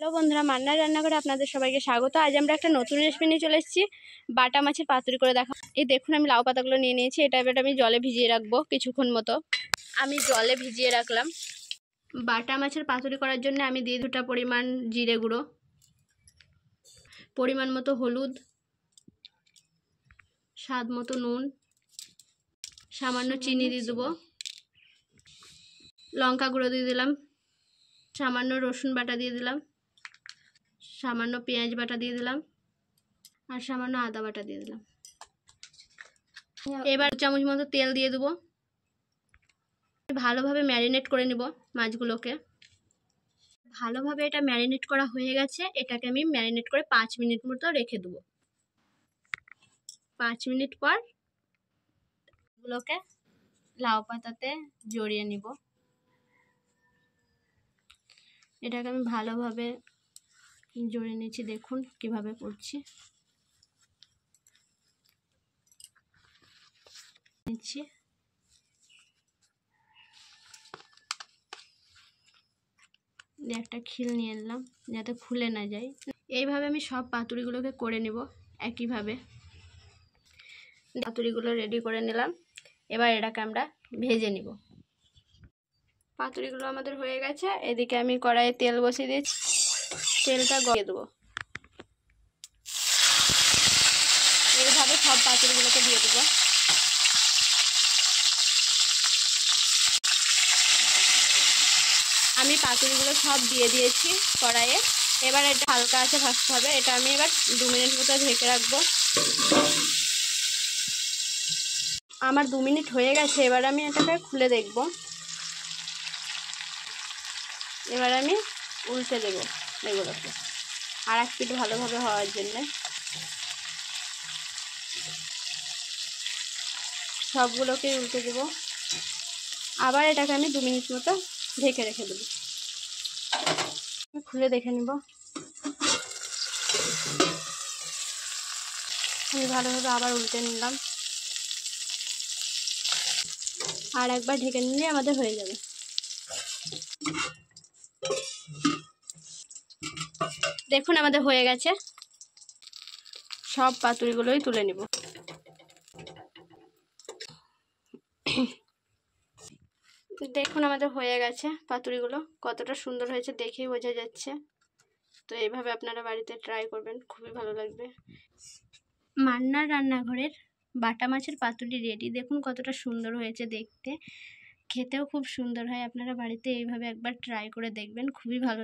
Hello বন্ধুরা, মান্নার রান্নাঘরে আপনাদের সবাইকে স্বাগত। আজ আমরা একটা নতুন রেসিপি নিয়ে চলে এসেছি, বাটা মাছের পাতুরি করে দেখা। এই দেখুন, আমি লাউ পাতাগুলো নিয়ে নিয়েছি। এটা এবার আমি জলে ভিজিয়ে রাখবো কিছুক্ষণ মতো। আমি জলে ভিজিয়ে রাখলাম। বাটা মাছের পাতুরি করার জন্য আমি দিয়ে দুটা পরিমাণ জিরে গুঁড়ো, পরিমাণ মতো হলুদ, স্বাদ মতো নুন, সামান্য চিনি দিয়ে দেবো, লঙ্কা গুঁড়ো দিয়ে দিলাম, সামান্য রসুন বাটা দিয়ে দিলাম, সামান্য পেঁয়াজ বাটা দিয়ে দিলাম, আর সামান্য আদা বাটা দিয়ে দিলাম। এবার চামচ মতো তেল দিয়ে দেবো। ভালোভাবে ম্যারিনেট করে নিব মাছগুলোকে। ভালোভাবে এটা ম্যারিনেট করা হয়ে গেছে। এটাকে আমি ম্যারিনেট করে 5 মিনিট মতো রেখে দেবো। 5 মিনিট পর এগুলোকে লাউ পাতাতে জড়িয়ে নিব। এটাকে আমি ভালোভাবে জড়িয়ে নিচ্ছি, দেখুন কিভাবে করছি। একটা খিল নিয়ে নিলাম যাতে খুলে না যায়। এইভাবে আমি সব পাতুরিগুলোকে করে নেব একইভাবে। পাতুরিগুলো রেডি করে নিলাম। এবার এটাকে আমরা ভেজে নিব। পাতুরিগুলো আমাদের হয়ে গেছে। এদিকে আমি কড়াইয়ে তেল বসিয়ে দিয়েছি। তেলটা গলিয়ে দেবো। এইভাবে সব পাতুরিগুলোকে দিয়ে দেবো। আমি পাতুরিগুলো সব দিয়ে দিয়েছি কড়াইয়ে। এবার এটা হালকা আছে ভাজতে হবে। এটা আমি এবার 2 মিনিট মতো ঢেকে রাখবো। আমার 2 মিনিট হয়ে গেছে। এবার আমি এটাকে খুলে দেখব। এবার আমি উল্টে দেবো এগুলোকে আর এক পিঠ ভালোভাবে হওয়ার জন্যে। সবগুলোকে উল্টে দেবো। আবার এটাকে আমি 2 মিনিট মতো ঢেকে রেখে দেবো। খুলে দেখে নিব। আমি ভালোভাবে আবার উল্টে নিলাম। আর একবার ঢেকে নিলে আমাদের হয়ে যাবে। দেখুন আমাদের হয়ে গেছে। সব পাতুরিগুলোই তুলে নিব। দেখুন আমাদের হয়ে গেছে। পাতুরিগুলো কতটা সুন্দর হয়েছে দেখেই বোঝা যাচ্ছে। তো এইভাবে আপনারা বাড়িতে ট্রাই করবেন, খুবই ভালো লাগবে। মান্নার রান্নাঘরের বাটা মাছের পাতুরি রেডি। দেখুন কতটা সুন্দর হয়েছে দেখতে, খেতেও খুব সুন্দর হয়। আপনারা বাড়িতে এইভাবে একবার ট্রাই করে দেখবেন, খুবই ভালো।